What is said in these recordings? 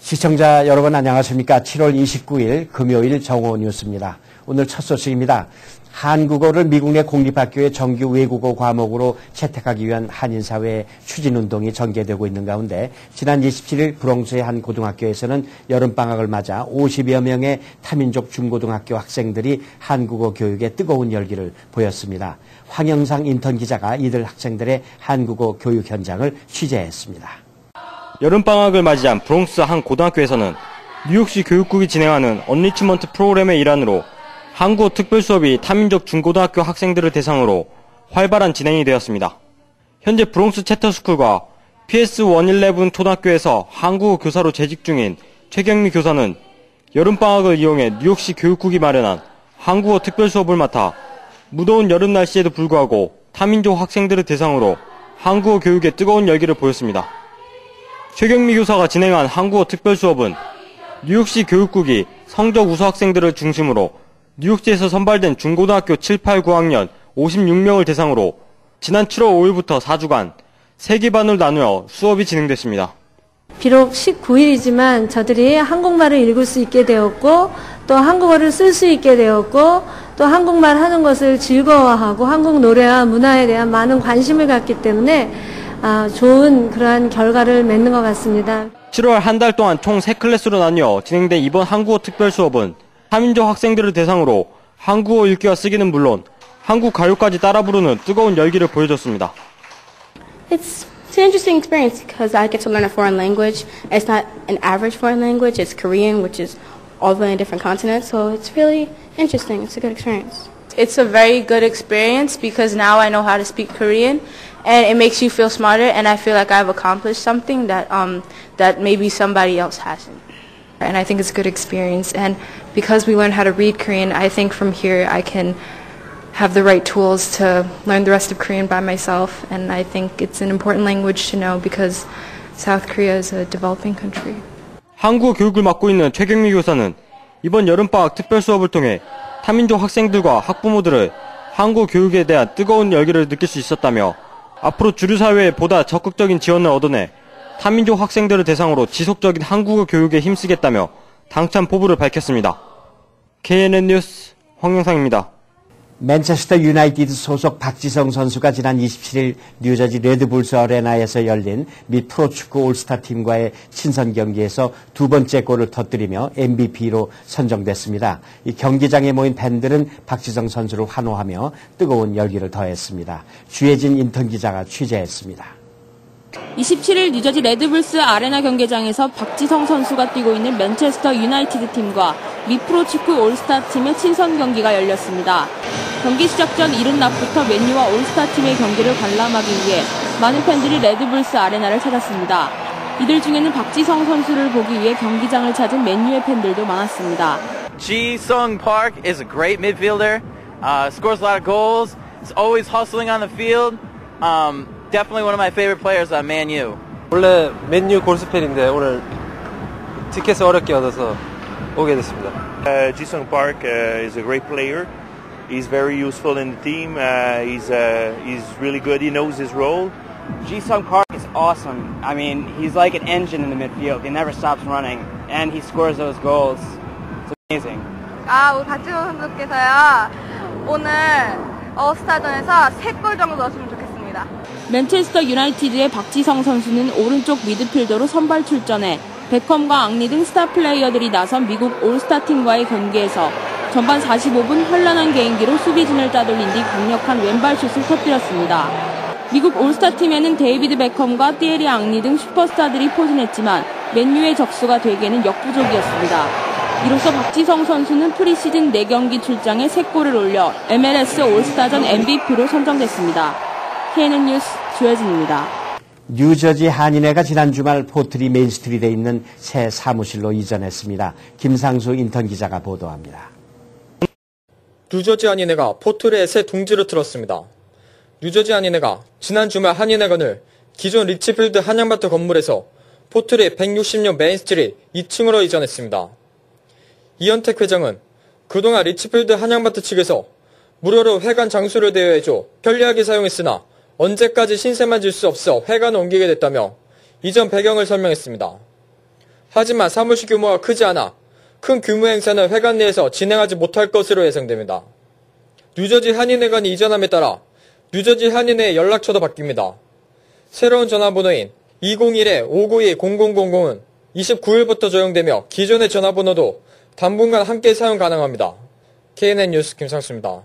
시청자 여러분 안녕하십니까. 7월 29일 금요일 정오 뉴스입니다. 오늘 첫 소식입니다. 한국어를 미국 내 공립학교의 정규 외국어 과목으로 채택하기 위한 한인사회 추진운동이 전개되고 있는 가운데 지난 27일 브롱스의 한 고등학교에서는 여름방학을 맞아 50여 명의 타민족 중고등학교 학생들이 한국어 교육에 뜨거운 열기를 보였습니다. 황영상 인턴 기자가 이들 학생들의 한국어 교육 현장을 취재했습니다. 여름방학을 맞이한 브롱스 한 고등학교에서는 뉴욕시 교육국이 진행하는 언리치먼트 프로그램의 일환으로 한국어 특별 수업이 타민족 중고등학교 학생들을 대상으로 활발한 진행이 되었습니다. 현재 브롱스 채터스쿨과 PS111 초등학교에서 한국어 교사로 재직 중인 최경미 교사는 여름방학을 이용해 뉴욕시 교육국이 마련한 한국어 특별 수업을 맡아 무더운 여름 날씨에도 불구하고 타민족 학생들을 대상으로 한국어 교육에 뜨거운 열기를 보였습니다. 최경미 교사가 진행한 한국어 특별 수업은 뉴욕시 교육국이 성적 우수 학생들을 중심으로 뉴욕시에서 선발된 중고등학교 7, 8, 9학년 56명을 대상으로 지난 7월 5일부터 4주간 3개 반으로 나누어 수업이 진행됐습니다. 비록 19일이지만 저들이 한국말을 읽을 수 있게 되었고 또 한국어를 쓸 수 있게 되었고 또 한국말 하는 것을 즐거워하고 한국 노래와 문화에 대한 많은 관심을 갖기 때문에 좋은 그러한 결과를 맺는 것 같습니다. 7월 한 달 동안 총 3클래스로 나뉘어 진행된 이번 한국어 특별 수업은 타민족 학생들을 대상으로 한국어 읽기와 쓰기는 물론 한국 가요까지 따라 부르는 뜨거운 열기를 보여줬습니다. It's an interesting experience because I get to learn a foreign language. It's not an average foreign language. It's Korean, which is all the way in different continents. So it's really interesting. It's a good experience. It's a very good experience because now I know how to speak Korean, and it makes you feel smarter. And I feel like I've accomplished something that that maybe somebody else hasn't. And I think it's a good experience. And because we learned how to read Korean, I think from here I can have the right tools to learn the rest of Korean by myself. And I think it's an important language to know because South Korea is a developing country. 한국어 교육을 맡고 있는 최경미 교사는 이번 여름방학 특별 수업을 통해 타민족 학생들과 학부모들을 한국어 교육에 대한 뜨거운 열기를 느낄 수 있었다며 앞으로 주류 사회에 보다 적극적인 지원을 얻어내 타민족 학생들을 대상으로 지속적인 한국어 교육에 힘쓰겠다며 당찬 포부를 밝혔습니다. KNN 뉴스 황영상입니다. 맨체스터 유나이티드 소속 박지성 선수가 지난 27일 뉴저지 레드불스 어레나에서 열린 미 프로축구 올스타 팀과의 친선 경기에서 두 번째 골을 터뜨리며 MVP로 선정됐습니다. 이 경기장에 모인 팬들은 박지성 선수를 환호하며 뜨거운 열기를 더했습니다. 주혜진 인턴 기자가 취재했습니다. 27일 뉴저지 레드불스 아레나 경기장에서 박지성 선수가 뛰고 있는 맨체스터 유나이티드 팀과 미 프로축구 올스타 팀의 친선 경기가 열렸습니다. 경기 시작 전 이른 낮부터 맨유와 올스타 팀의 경기를 관람하기 위해 많은 팬들이 레드불스 아레나를 찾았습니다. 이들 중에는 박지성 선수를 보기 위해 경기장을 찾은 맨유의 팬들도 많았습니다. Ji-Sung Park is a great midfielder. Scores a lot of goals. Is always hustling on the field. Definitely one of my favorite players on Man U. 원래 맨유 골수 팬인데 오늘 티켓을 어렵게 얻어서 오게 됐습니다. Ji-Sung Park is a great player. He's very useful in the team. He's really good. He knows his role. Ji-Sung Park is awesome. I mean, he's like an engine in the midfield. He never stops running, and he scores those goals. It's amazing. 우리 박지성 선수께서요 오늘 올스타전에서 3골 정도 넣었으면 좋겠습니다. 맨체스터 유나이티드의 박지성 선수는 오른쪽 미드필더로 선발 출전해 베컴과 앙리 등 스타 플레이어들이 나선 미국 올스타 팀과의 경기에서 전반 45분 현란한 개인기로 수비진을 따돌린 뒤 강력한 왼발슛을 터뜨렸습니다. 미국 올스타 팀에는 데이비드 베컴과 티에리 앙리 등 슈퍼스타들이 포진했지만 맨유의 적수가 되기에는 역부족이었습니다. 이로써 박지성 선수는 프리시즌 4경기 출장에 3골을 올려 MLS 올스타전 MVP로 선정됐습니다. KNN 뉴스 주혜진입니다. 뉴저지 한인회가 지난 주말 포트리 메인스트리트에 있는 새 사무실로 이전했습니다. 김상수 인턴 기자가 보도합니다. 뉴저지 한인회가 포트리에 새 둥지를 틀었습니다. 뉴저지 한인회가 지난 주말 한인회관을 기존 리치필드 한양마트 건물에서 포트리 160년 메인스트리트 2층으로 이전했습니다. 이현택 회장은 그동안 리치필드 한양마트 측에서 무료로 회관 장소를 대여해줘 편리하게 사용했으나 언제까지 신세만 질 수 없어 회관을 옮기게 됐다며 이전 배경을 설명했습니다. 하지만 사무실 규모가 크지 않아 큰 규모 행사는 회관 내에서 진행하지 못할 것으로 예상됩니다. 뉴저지 한인회관이 이전함에 따라 뉴저지 한인회의 연락처도 바뀝니다. 새로운 전화번호인 201-592-0000은 29일부터 적용되며 기존의 전화번호도 당분간 함께 사용 가능합니다. KNN 뉴스 김상수입니다.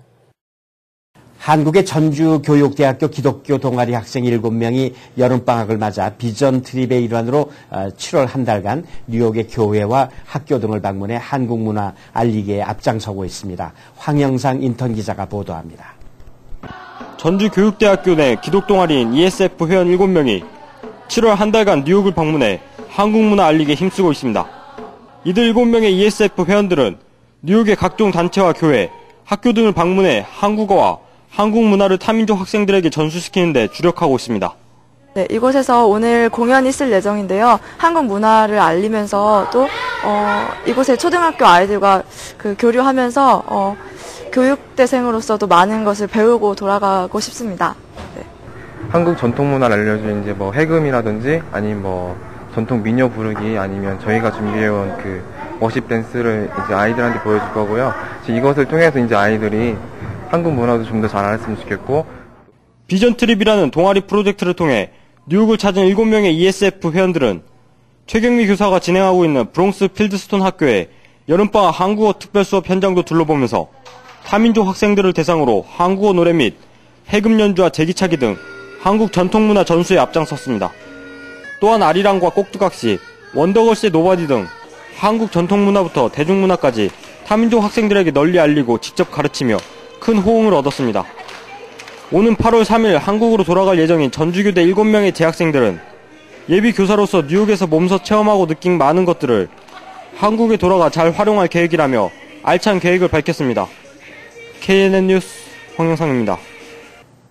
한국의 전주교육대학교 기독교 동아리 학생 7명이 여름방학을 맞아 비전 트립의 일환으로 7월 한 달간 뉴욕의 교회와 학교 등을 방문해 한국 문화 알리기에 앞장서고 있습니다. 황영상 인턴 기자가 보도합니다. 전주교육대학교 내 기독동아리인 ESF 회원 7명이 7월 한 달간 뉴욕을 방문해 한국 문화 알리기에 힘쓰고 있습니다. 이들 7명의 ESF 회원들은 뉴욕의 각종 단체와 교회, 학교 등을 방문해 한국어와 한국 문화를 타민족 학생들에게 전수시키는 데 주력하고 있습니다. 네, 이곳에서 오늘 공연이 있을 예정인데요. 한국 문화를 알리면서 또 이곳의 초등학교 아이들과 교류하면서 교육대생으로서도 많은 것을 배우고 돌아가고 싶습니다. 네. 한국 전통 문화를 알려주는 이제 해금이라든지 아니면 전통 민요 부르기 아니면 저희가 준비해온 워십 댄스를 이제 아이들한테 보여줄 거고요. 이것을 통해서 이제 아이들이 한국 문화도 좀 더 잘 알았으면 좋겠고. 비전 트립이라는 동아리 프로젝트를 통해 뉴욕을 찾은 7명의 ESF 회원들은 최경미 교사가 진행하고 있는 브롱스 필드스톤 학교의 여름방학 한국어 특별 수업 현장도 둘러보면서 타민족 학생들을 대상으로 한국어 노래 및 해금 연주와 제기차기 등 한국 전통문화 전수에 앞장섰습니다. 또한 아리랑과 꼭두각시, 원더걸스의 노바디 등 한국 전통문화부터 대중문화까지 타민족 학생들에게 널리 알리고 직접 가르치며 큰 호응을 얻었습니다. 오는 8월 3일 한국으로 돌아갈 예정인 전주교대 7명의 재학생들은 예비 교사로서 뉴욕에서 몸소 체험하고 느낀 많은 것들을 한국에 돌아가 잘 활용할 계획이라며 알찬 계획을 밝혔습니다. KNN 뉴스 황영상입니다.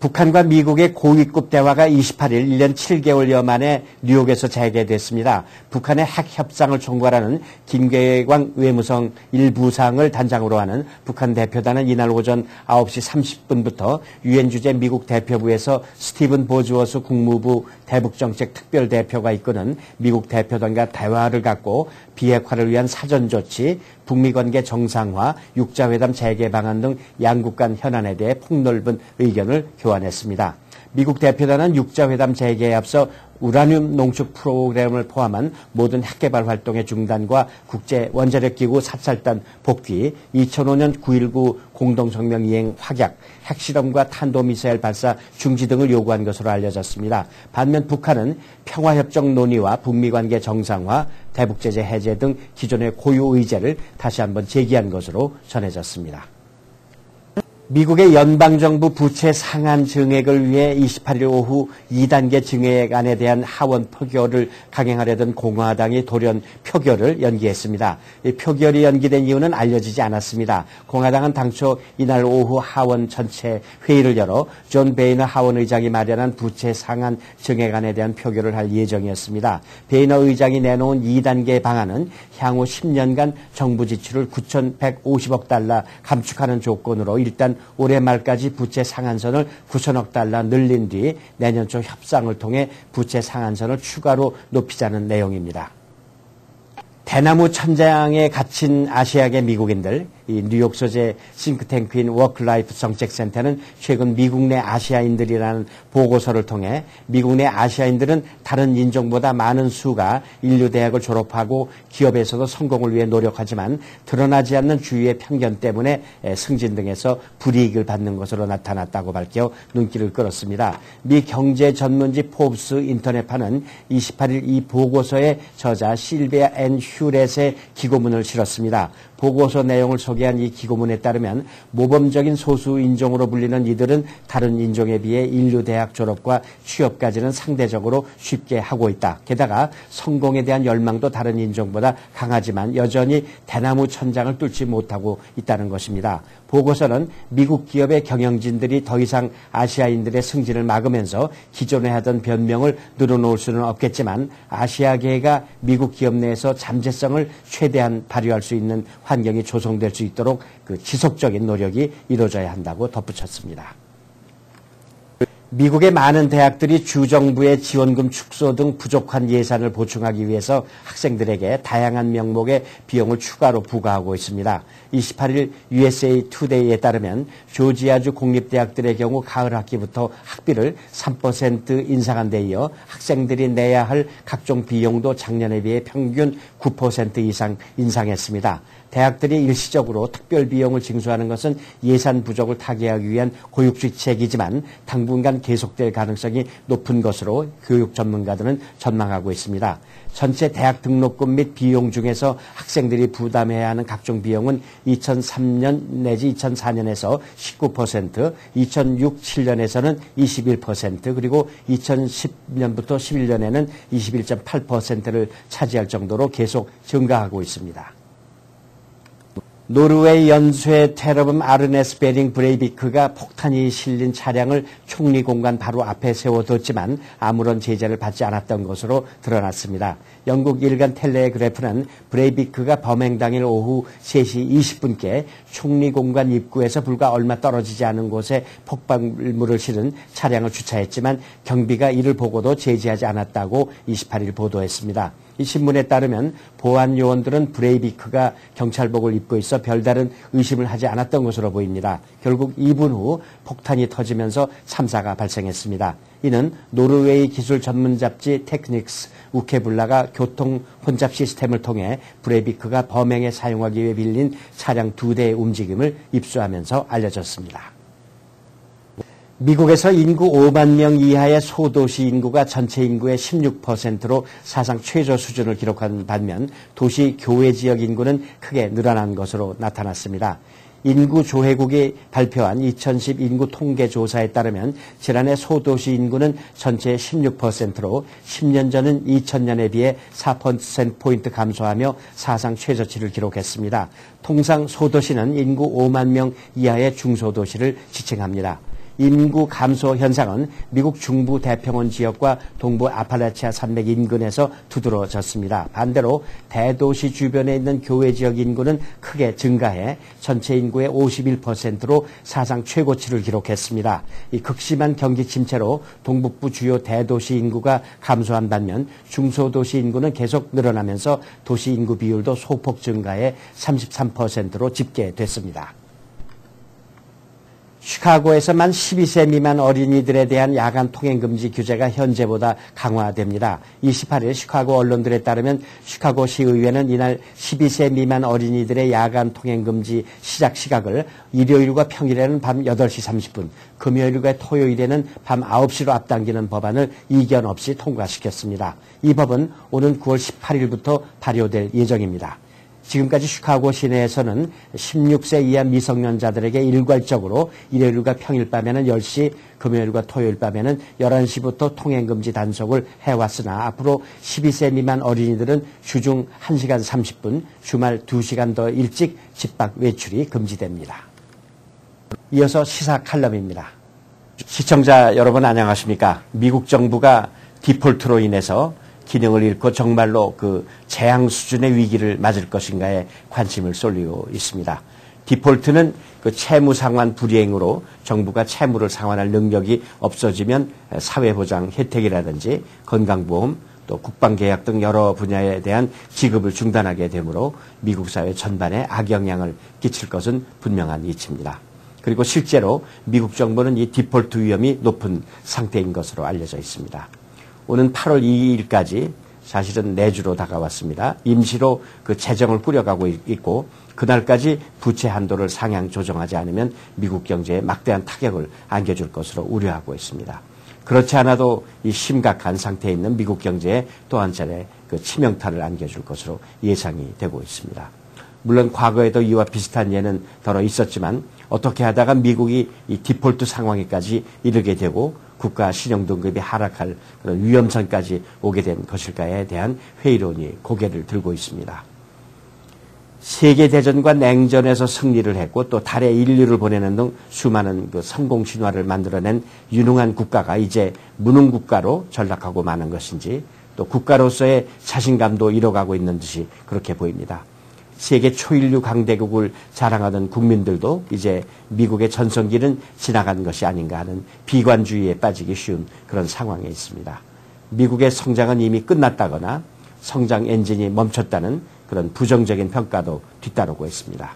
북한과 미국의 고위급 대화가 28일 1년 7개월여 만에 뉴욕에서 재개됐습니다. 북한의 핵 협상을 총괄하는 김계광 외무성 1부상을 단장으로 하는 북한 대표단은 이날 오전 9시 30분부터 유엔 주재 미국 대표부에서 스티븐 보즈워스 국무부 대북정책 특별대표가 이끄는 미국 대표단과 대화를 갖고 비핵화를 위한 사전조치, 북미관계 정상화, 육자회담 재개 방안 등 양국 간 현안에 대해 폭넓은 의견을 교환했습니다. 미국 대표단은 육자회담 재개에 앞서 우라늄 농축 프로그램을 포함한 모든 핵개발 활동의 중단과 국제원자력기구 삽살단 복귀, 2005년 9.19 공동성명 이행 확약, 핵실험과 탄도미사일 발사 중지 등을 요구한 것으로 알려졌습니다. 반면 북한은 평화협정 논의와 북미관계 정상화, 대북제재 해제 등 기존의 고유 의제를 다시 한번 제기한 것으로 전해졌습니다. 미국의 연방정부 부채 상한 증액을 위해 28일 오후 2단계 증액안에 대한 하원 표결을 강행하려던 공화당이 돌연 표결을 연기했습니다. 이 표결이 연기된 이유는 알려지지 않았습니다. 공화당은 당초 이날 오후 하원 전체 회의를 열어 존 베이너 하원 의장이 마련한 부채 상한 증액안에 대한 표결을 할 예정이었습니다. 베이너 의장이 내놓은 2단계 방안은 향후 10년간 정부 지출을 9,150억 달러 감축하는 조건으로 일단 올해 말까지 부채 상한선을 9천억 달러 늘린 뒤 내년 초 협상을 통해 부채 상한선을 추가로 높이자는 내용입니다. 대나무 천장에 갇힌 아시아계 미국인들, 이 뉴욕 소재 싱크탱크인 워크라이프 정책센터는 최근 미국 내 아시아인들이라는 보고서를 통해 미국 내 아시아인들은 다른 인종보다 많은 수가 인류 대학을 졸업하고 기업에서도 성공을 위해 노력하지만 드러나지 않는 주위의 편견 때문에 승진 등에서 불이익을 받는 것으로 나타났다고 밝혀 눈길을 끌었습니다. 미 경제 전문지 포브스 인터넷판은 28일 이 보고서의 저자 실비아 앤 휴렛의 기고문을 실었습니다. 보고서 내용을 소개한 이 기고문에 따르면 모범적인 소수 인종으로 불리는 이들은 다른 인종에 비해 인류 대학 졸업과 취업까지는 상대적으로 쉽게 하고 있다. 게다가 성공에 대한 열망도 다른 인종보다 강하지만 여전히 대나무 천장을 뚫지 못하고 있다는 것입니다. 보고서는 미국 기업의 경영진들이 더 이상 아시아인들의 승진을 막으면서 기존에 하던 변명을 늘어놓을 수는 없겠지만 아시아계가 미국 기업 내에서 잠재성을 최대한 발휘할 수 있는 환경이 조성될 수 있도록 지속적인 노력이 이루어져야 한다고 덧붙였습니다. 미국의 많은 대학들이 주정부의 지원금 축소 등 부족한 예산을 보충하기 위해서 학생들에게 다양한 명목의 비용을 추가로 부과하고 있습니다. 28일 USA Today에 따르면 조지아주 공립대학들의 경우 가을 학기부터 학비를 3% 인상한 데 이어 학생들이 내야 할 각종 비용도 작년에 비해 평균 9% 이상 인상했습니다. 대학들이 일시적으로 특별 비용을 징수하는 것은 예산 부족을 타개하기 위한 고육지책이지만 당분간 계속될 가능성이 높은 것으로 교육 전문가들은 전망하고 있습니다. 전체 대학 등록금 및 비용 중에서 학생들이 부담해야 하는 각종 비용은 2003년 내지 2004년에서 19%, 2006-7년에서는 21%, 그리고 2010년부터 11년에는 21.8%를 차지할 정도로 계속 증가하고 있습니다. 노르웨이 연쇄 테러범 아르네스 베링 브레이비크가 폭탄이 실린 차량을 총리 공간 바로 앞에 세워뒀지만 아무런 제재를 받지 않았던 것으로 드러났습니다. 영국 일간 텔레그래프는 브레이비크가 범행 당일 오후 3시 20분께 총리 공간 입구에서 불과 얼마 떨어지지 않은 곳에 폭발물을 실은 차량을 주차했지만 경비가 이를 보고도 제지하지 않았다고 28일 보도했습니다. 이 신문에 따르면 보안 요원들은 브레이비크가 경찰복을 입고 있어 별다른 의심을 하지 않았던 것으로 보입니다. 결국 2분 후 폭탄이 터지면서 참사가 발생했습니다. 이는 노르웨이 기술 전문 잡지 테크닉스 우케블라가 교통 혼잡 시스템을 통해 브레이비크가 범행에 사용하기 위해 빌린 차량 2대의 움직임을 입수하면서 알려졌습니다. 미국에서 인구 5만 명 이하의 소도시 인구가 전체 인구의 16%로 사상 최저 수준을 기록한 반면 도시 교외 지역 인구는 크게 늘어난 것으로 나타났습니다. 인구조회국이 발표한 2010 인구 통계 조사에 따르면 지난해 소도시 인구는 전체의 16%로 10년 전인 2000년에 비해 4%포인트 감소하며 사상 최저치를 기록했습니다. 통상 소도시는 인구 5만 명 이하의 중소도시를 지칭합니다. 인구 감소 현상은 미국 중부 대평원 지역과 동부 아팔라치아 산맥 인근에서 두드러졌습니다. 반대로 대도시 주변에 있는 교외 지역 인구는 크게 증가해 전체 인구의 51%로 사상 최고치를 기록했습니다. 이 극심한 경기 침체로 동북부 주요 대도시 인구가 감소한 반면 중소도시 인구는 계속 늘어나면서 도시 인구 비율도 소폭 증가해 33%로 집계됐습니다. 시카고에서 만 12세 미만 어린이들에 대한 야간 통행금지 규제가 현재보다 강화됩니다. 28일 시카고 언론들에 따르면 시카고 시의회는 이날 12세 미만 어린이들의 야간 통행금지 시작 시각을 일요일과 평일에는 밤 8시 30분, 금요일과 토요일에는 밤 9시로 앞당기는 법안을 이견 없이 통과시켰습니다. 이 법은 오는 9월 18일부터 발효될 예정입니다. 지금까지 시카고 시내에서는 16세 이하 미성년자들에게 일괄적으로 일요일과 평일 밤에는 10시, 금요일과 토요일 밤에는 11시부터 통행금지 단속을 해왔으나 앞으로 12세 미만 어린이들은 주중 1시간 30분, 주말 2시간 더 일찍 집 밖 외출이 금지됩니다. 이어서 시사 칼럼입니다. 시청자 여러분 안녕하십니까? 미국 정부가 디폴트로 인해서 기능을 잃고 정말로 그 재앙 수준의 위기를 맞을 것인가에 관심을 쏠리고 있습니다. 디폴트는 그 채무 상환 불이행으로 정부가 채무를 상환할 능력이 없어지면 사회보장 혜택이라든지 건강보험 또 국방계약 등 여러 분야에 대한 지급을 중단하게 되므로 미국 사회 전반에 악영향을 끼칠 것은 분명한 이치입니다. 그리고 실제로 미국 정부는 이 디폴트 위험이 높은 상태인 것으로 알려져 있습니다. 오는 8월 2일까지 사실은 내주로 다가왔습니다. 임시로 그 재정을 꾸려가고 있고 그날까지 부채 한도를 상향 조정하지 않으면 미국 경제에 막대한 타격을 안겨줄 것으로 우려하고 있습니다. 그렇지 않아도 이 심각한 상태에 있는 미국 경제에 또 한 차례 그 치명타를 안겨줄 것으로 예상이 되고 있습니다. 물론 과거에도 이와 비슷한 예는 더러 있었지만 어떻게 하다가 미국이 이 디폴트 상황에까지 이르게 되고 국가 신용등급이 하락할 그런 위험선까지 오게 된 것일까에 대한 회의론이 고개를 들고 있습니다. 세계대전과 냉전에서 승리를 했고 또 달에 인류를 보내는 등 수많은 그 성공 신화를 만들어낸 유능한 국가가 이제 무능 국가로 전락하고 마는 것인지 또 국가로서의 자신감도 잃어가고 있는 듯이 그렇게 보입니다. 세계 초인류 강대국을 자랑하던 국민들도 이제 미국의 전성기는 지나간 것이 아닌가 하는 비관주의에 빠지기 쉬운 그런 상황에 있습니다. 미국의 성장은 이미 끝났다거나 성장 엔진이 멈췄다는 그런 부정적인 평가도 뒤따르고 있습니다.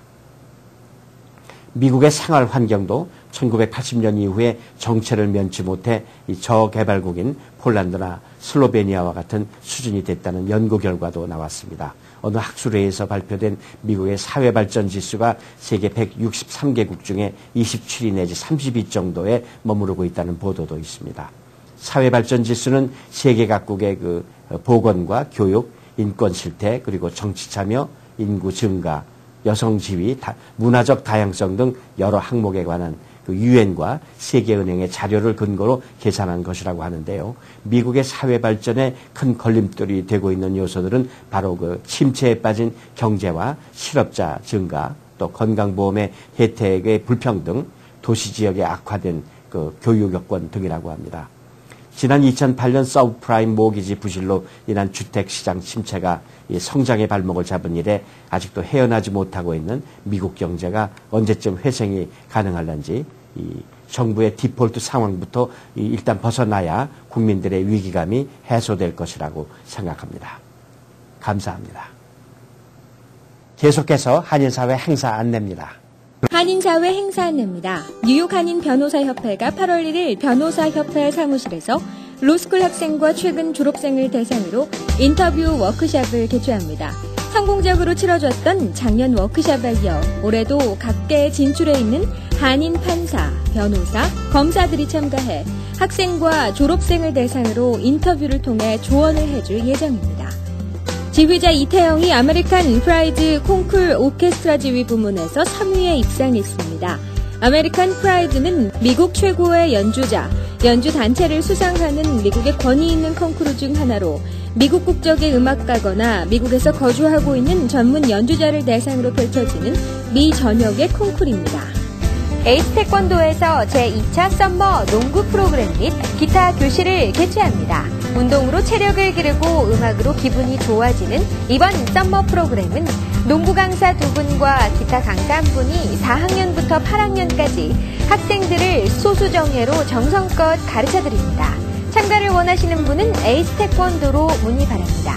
미국의 생활 환경도 1980년 이후에 정체를 면치 못해 이 저개발국인 폴란드나 슬로베니아와 같은 수준이 됐다는 연구 결과도 나왔습니다. 어느 학술회에서 발표된 미국의 사회발전 지수가 세계 163개국 중에 27위 내지 30위 정도에 머무르고 있다는 보도도 있습니다. 사회발전 지수는 세계 각국의 그 보건과 교육, 인권 실태, 그리고 정치 참여, 인구 증가, 여성 지위, 문화적 다양성 등 여러 항목에 관한 그 유엔과 세계은행의 자료를 근거로 계산한 것이라고 하는데요. 미국의 사회 발전에 큰 걸림돌이 되고 있는 요소들은 바로 그 침체에 빠진 경제와 실업자 증가, 또 건강보험의 혜택의 불평등, 도시 지역의 악화된 그 교육 여건 등이라고 합니다. 지난 2008년 서브프라임 모기지 부실로 인한 주택시장 침체가 이 성장의 발목을 잡은 이래 아직도 헤어나지 못하고 있는 미국 경제가 언제쯤 회생이 가능할런지 이 정부의 디폴트 상황부터 일단 벗어나야 국민들의 위기감이 해소될 것이라고 생각합니다. 감사합니다. 계속해서 한인사회 행사 안내입니다. 한인사회 행사 안내입니다. 뉴욕 한인 변호사협회가 8월 1일 변호사협회 사무실에서 로스쿨 학생과 최근 졸업생을 대상으로 인터뷰 워크숍을 개최합니다. 성공적으로 치러졌던 작년 워크숍에 이어 올해도 각계에 진출해 있는 한인 판사, 변호사, 검사들이 참가해 학생과 졸업생을 대상으로 인터뷰를 통해 조언을 해줄 예정입니다. 지휘자 이태영이 아메리칸 프라이드 콩쿨 오케스트라 지휘 부문에서 3위에 입상했습니다. 아메리칸 프라이드는 미국 최고의 연주자, 연주 단체를 수상하는 미국의 권위 있는 콩쿠르 중 하나로 미국 국적의 음악가거나 미국에서 거주하고 있는 전문 연주자를 대상으로 펼쳐지는 미 전역의 콩쿠르입니다. 에이스 태권도에서 제2차 썸머 농구 프로그램 및 기타 교실을 개최합니다. 운동으로 체력을 기르고 음악으로 기분이 좋아지는 이번 썸머 프로그램은 농구 강사 2분과 기타 강사 1분이 4학년부터 8학년까지 학생들을 소수정예로 정성껏 가르쳐드립니다. 참가를 원하시는 분은 에이스 태권도로 문의 바랍니다.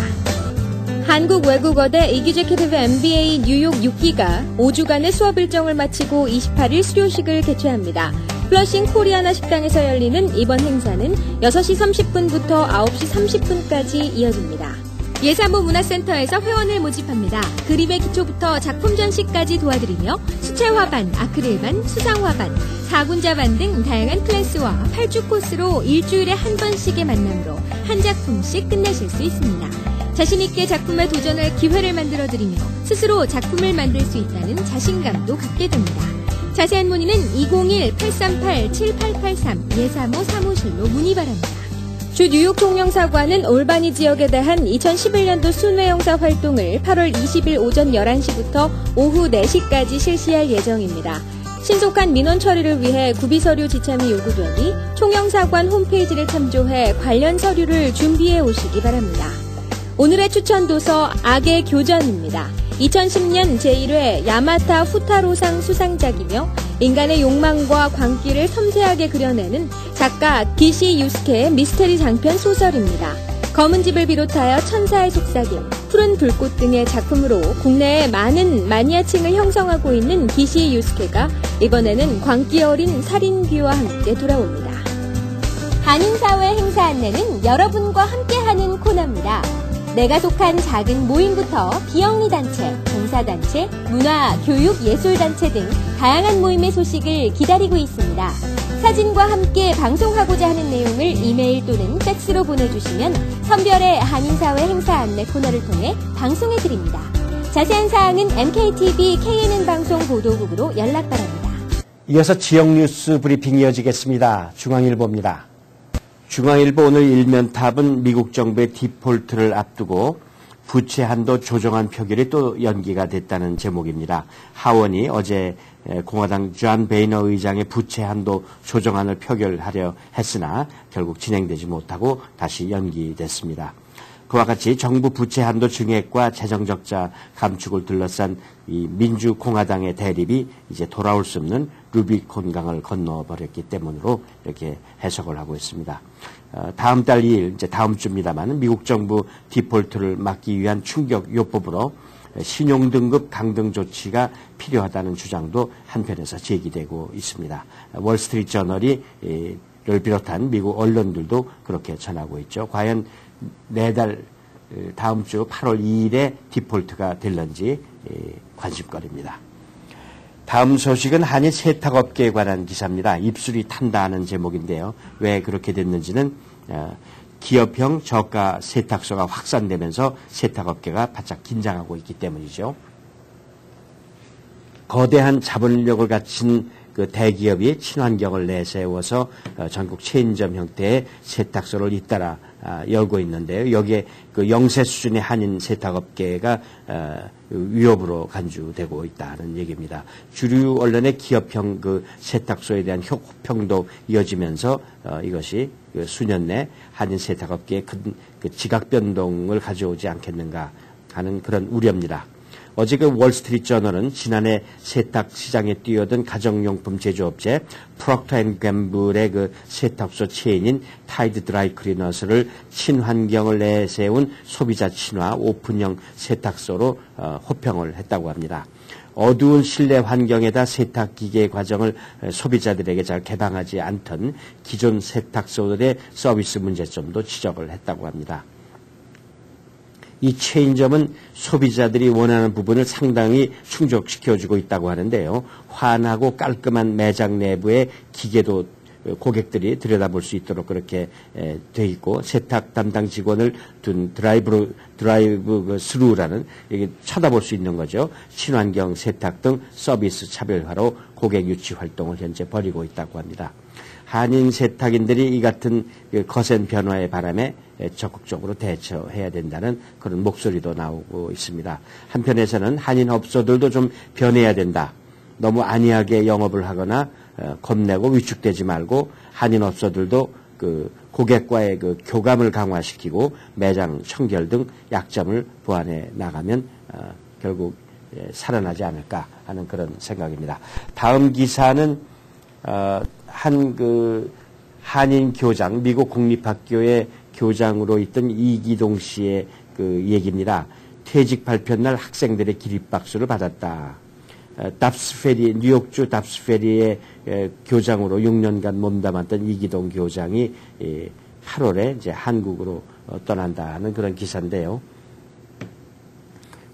한국외국어대 이규제큐티브 MBA 뉴욕 6기가 5주간의 수업 일정을 마치고 28일 수료식을 개최합니다. 플러싱 코리아나 식당에서 열리는 이번 행사는 6시 30분부터 9시 30분까지 이어집니다. 예산부 문화센터에서 회원을 모집합니다. 그림의 기초부터 작품 전시까지 도와드리며 수채화반, 아크릴반, 수상화반, 4군자반 등 다양한 클래스와 8주 코스로 일주일에 한 번씩의 만남으로 한 작품씩 끝내실 수 있습니다. 자신있게 작품에 도전할 기회를 만들어드리며 스스로 작품을 만들 수 있다는 자신감도 갖게 됩니다. 자세한 문의는 201-838-7883 예사모 사무실로 문의 바랍니다. 주 뉴욕 총영사관은 올바니 지역에 대한 2011년도 순회영사 활동을 8월 20일 오전 11시부터 오후 4시까지 실시할 예정입니다. 신속한 민원 처리를 위해 구비서류 지참이 요구되니 총영사관 홈페이지를 참조해 관련 서류를 준비해 오시기 바랍니다. 오늘의 추천 도서 악의 교전입니다. 2010년 제1회 야마타 후타로상 수상작이며 인간의 욕망과 광기를 섬세하게 그려내는 작가 기시 유스케의 미스테리 장편 소설입니다. 검은 집을 비롯하여 천사의 속삭임, 푸른 불꽃 등의 작품으로 국내에 많은 마니아층을 형성하고 있는 기시 유스케가 이번에는 광기 어린 살인귀와 함께 돌아옵니다. 한인사회 행사 안내는 여러분과 함께하는 코너입니다. 내가 속한 작은 모임부터 비영리 단체, 봉사단체, 문화, 교육, 예술단체 등 다양한 모임의 소식을 기다리고 있습니다. 사진과 함께 방송하고자 하는 내용을 이메일 또는 팩스로 보내주시면 선별의 한인사회 행사 안내 코너를 통해 방송해드립니다. 자세한 사항은 MKTV KNN 방송 보도국으로 연락 바랍니다. 이어서 지역 뉴스 브리핑 이어지겠습니다. 중앙일보입니다. 중앙일보 오늘 일면탑은 미국 정부의 디폴트를 앞두고 부채 한도 조정안 표결이 또 연기가 됐다는 제목입니다. 하원이 어제 공화당 존 베이너 의장의 부채 한도 조정안을 표결하려 했으나 결국 진행되지 못하고 다시 연기됐습니다. 그와 같이 정부 부채 한도 증액과 재정 적자 감축을 둘러싼 이 민주공화당의 대립이 이제 돌아올 수 없는 루비콘강을 건너버렸기 때문으로 이렇게 해석을 하고 있습니다. 다음 달 2일, 이제 다음 주입니다만 미국 정부 디폴트를 막기 위한 충격 요법으로 신용등급 강등 조치가 필요하다는 주장도 한편에서 제기되고 있습니다. 월스트리트 저널이 를 비롯한 미국 언론들도 그렇게 전하고 있죠. 과연 내달 다음 주 8월 2일에 디폴트가 될런지 관심거리입니다. 다음 소식은 한일 세탁업계에 관한 기사입니다. 입술이 탄다는 제목인데요. 왜 그렇게 됐는지는 기업형 저가 세탁소가 확산되면서 세탁업계가 바짝 긴장하고 있기 때문이죠. 거대한 자본력을 갖춘 그 대기업이 친환경을 내세워서 전국 체인점 형태의 세탁소를 잇따라 열고 있는데요. 여기에 그 영세 수준의 한인 세탁업계가 위협으로 간주되고 있다는 얘기입니다. 주류 언론의 기업형 그 세탁소에 대한 호평도 이어지면서 이것이 수년 내 한인 세탁업계에 큰 그 지각 변동을 가져오지 않겠는가 하는 그런 우려입니다. 어제 그 월스트리트 저널은 지난해 세탁 시장에 뛰어든 가정용품 제조업체 프록터 앤 갬블의 그 세탁소 체인인 타이드 드라이 클리너스를 친환경을 내세운 소비자 친화 오픈형 세탁소로 호평을 했다고 합니다. 어두운 실내 환경에다 세탁 기계 과정을 소비자들에게 잘 개방하지 않던 기존 세탁소들의 서비스 문제점도 지적을 했다고 합니다. 이 체인점은 소비자들이 원하는 부분을 상당히 충족시켜주고 있다고 하는데요. 환하고 깔끔한 매장 내부의 기계도 고객들이 들여다볼 수 있도록 그렇게 돼 있고 세탁 담당 직원을 둔 드라이브 스루라는 여기 쳐다볼 수 있는 거죠. 친환경 세탁 등 서비스 차별화로 고객 유치 활동을 현재 벌이고 있다고 합니다. 한인 세탁인들이 이 같은 거센 변화의 바람에 적극적으로 대처해야 된다는 그런 목소리도 나오고 있습니다. 한편에서는 한인 업소들도 좀 변해야 된다. 너무 안이하게 영업을 하거나 겁내고 위축되지 말고 한인 업소들도 그 고객과의 그 교감을 강화시키고 매장 청결 등 약점을 보완해 나가면 결국 살아나지 않을까 하는 그런 생각입니다. 다음 기사는 한인 교장, 미국 공립학교의 교장으로 있던 이기동 씨의 그 얘기입니다. 퇴직 발표 날 학생들의 기립박수를 받았다. 뉴욕주 답스페리의 교장으로 6년간 몸담았던 이기동 교장이 8월에 이제 한국으로 떠난다는 그런 기사인데요.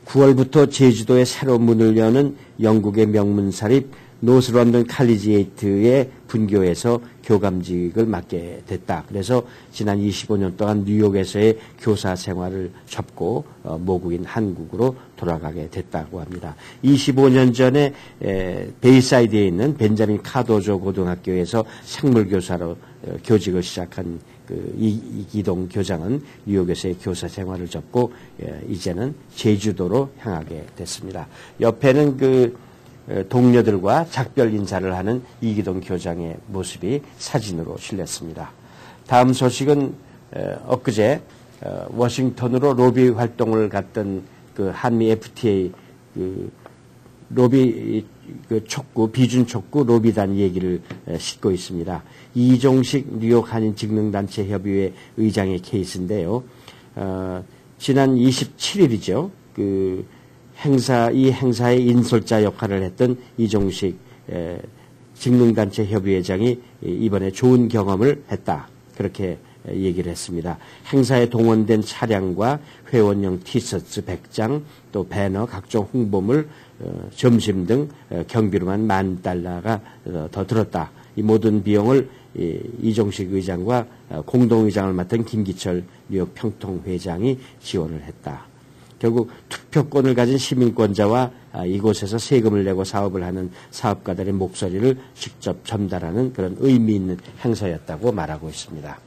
9월부터 제주도에 새로 문을 여는 영국의 명문사립 노스런던 칼리지에이트의 분교에서 교감직을 맡게 됐다. 그래서 지난 25년 동안 뉴욕에서의 교사 생활을 접고 모국인 한국으로 돌아가게 됐다고 합니다. 25년 전에 베이사이드에 있는 벤자민 카도조 고등학교에서 생물교사로 교직을 시작한 그 이기동 교장은 뉴욕에서의 교사 생활을 접고 이제는 제주도로 향하게 됐습니다. 옆에는 그 동료들과 작별 인사를 하는 이기동 교장의 모습이 사진으로 실렸습니다. 다음 소식은 엊그제 워싱턴으로 로비 활동을 갔던 그 한미 FTA 그 로비 그 촉구 비준 촉구 로비단 얘기를 싣고 있습니다. 이종식 뉴욕 한인 직능단체 협의회 의장의 케이스인데요. 지난 27일이죠. 이 행사의 인솔자 역할을 했던 이종식 직능단체 협의회장이 이번에 좋은 경험을 했다. 그렇게 얘기를 했습니다. 행사에 동원된 차량과 회원용 티셔츠 100장, 또 배너, 각종 홍보물, 점심 등 경비로만 $10,000가 더 들었다. 이 모든 비용을 이종식 의장과 공동의장을 맡은 김기철 뉴욕 평통회장이 지원을 했다. 결국 투표권을 가진 시민권자와 이곳에서 세금을 내고 사업을 하는 사업가들의 목소리를 직접 전달하는 그런 의미 있는 행사였다고 말하고 있습니다.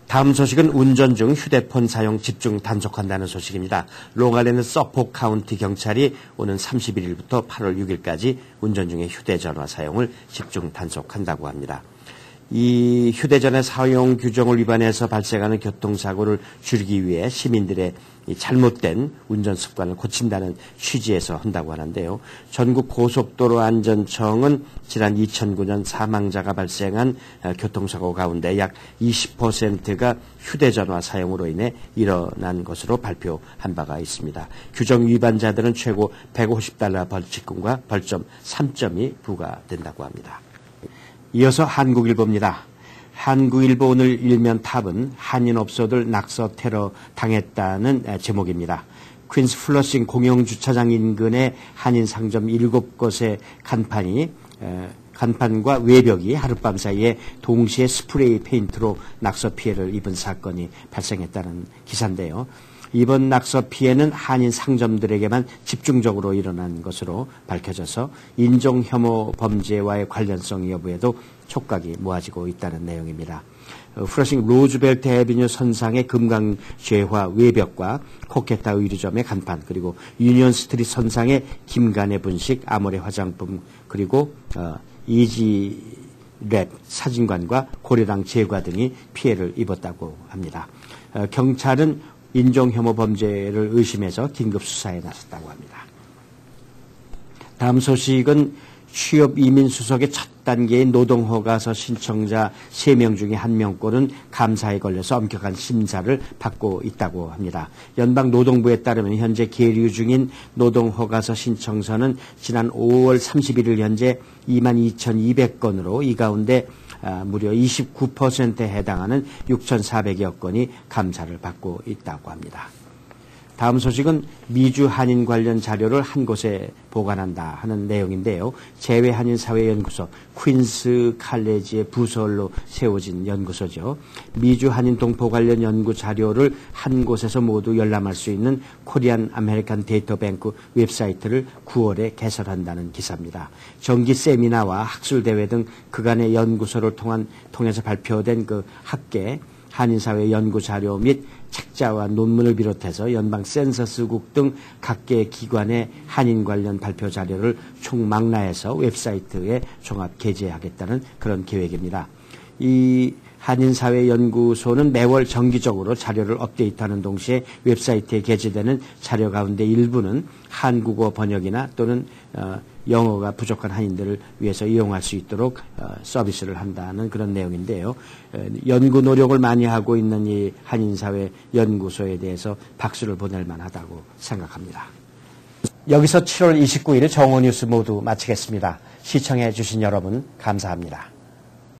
다음 소식은 운전 중 휴대폰 사용 집중 단속한다는 소식입니다. 롱아일랜드 서포크 카운티 경찰이 오는 31일부터 8월 6일까지 운전 중에 휴대전화 사용을 집중 단속한다고 합니다. 이 휴대전화 사용 규정을 위반해서 발생하는 교통사고를 줄이기 위해 시민들의 이 잘못된 운전 습관을 고친다는 취지에서 한다고 하는데요. 전국 고속도로 안전청은 지난 2009년 사망자가 발생한 교통사고 가운데 약 20%가 휴대전화 사용으로 인해 일어난 것으로 발표한 바가 있습니다. 규정 위반자들은 최고 $150 벌칙금과 벌점 3점이 부과된다고 합니다. 이어서 한국일보입니다. 한국일보 오늘 일면 탑은 한인업소들 낙서 테러 당했다는 제목입니다. 퀸스 플러싱 공영주차장 인근의 한인 상점 7곳의 간판과 외벽이 하룻밤 사이에 동시에 스프레이 페인트로 낙서 피해를 입은 사건이 발생했다는 기사인데요. 이번 낙서 피해는 한인 상점들에게만 집중적으로 일어난 것으로 밝혀져서 인종혐오 범죄와의 관련성 여부에도 촉각이 모아지고 있다는 내용입니다. 플러싱 로즈벨트 애비뉴 선상의 금강죄화 외벽과 코케타 의류점의 간판, 그리고 유니언 스트리트 선상의 김간의 분식, 아모레 화장품, 그리고 이지 랩 사진관과 고려당 제과 등이 피해를 입었다고 합니다. 경찰은 인종혐오 범죄를 의심해서 긴급 수사에 나섰다고 합니다. 다음 소식은 취업 이민 수석의 첫 단계인 노동허가서 신청자 3명 중에 1명꼴은 감사에 걸려서 엄격한 심사를 받고 있다고 합니다. 연방노동부에 따르면 현재 계류 중인 노동허가서 신청서는 지난 5월 31일 현재 22,200건으로 이 가운데 무려 29%에 해당하는 6,400여 건이 감사를 받고 있다고 합니다. 다음 소식은 미주 한인 관련 자료를 한 곳에 보관한다 하는 내용인데요. 재외 한인 사회연구소 퀸스 칼레지의 부설로 세워진 연구소죠. 미주 한인 동포 관련 연구 자료를 한 곳에서 모두 열람할 수 있는 코리안 아메리칸 데이터 뱅크 웹사이트를 9월에 개설한다는 기사입니다. 정기 세미나와 학술 대회 등 그간의 연구소를 통해서 발표된 그 학계 한인사회 연구 자료 및 책자와 논문을 비롯해서 연방 센서스국 등 각계 기관의 한인 관련 발표 자료를 총망라해서 웹사이트에 종합 게재하겠다는 그런 계획입니다. 이 한인사회연구소는 매월 정기적으로 자료를 업데이트하는 동시에 웹사이트에 게재되는 자료 가운데 일부는 한국어 번역이나 또는 영어가 부족한 한인들을 위해서 이용할 수 있도록 서비스를 한다는 그런 내용인데요. 연구 노력을 많이 하고 있는 이 한인사회연구소에 대해서 박수를 보낼 만하다고 생각합니다. 여기서 7월 29일 정오뉴스 모두 마치겠습니다. 시청해 주신 여러분 감사합니다.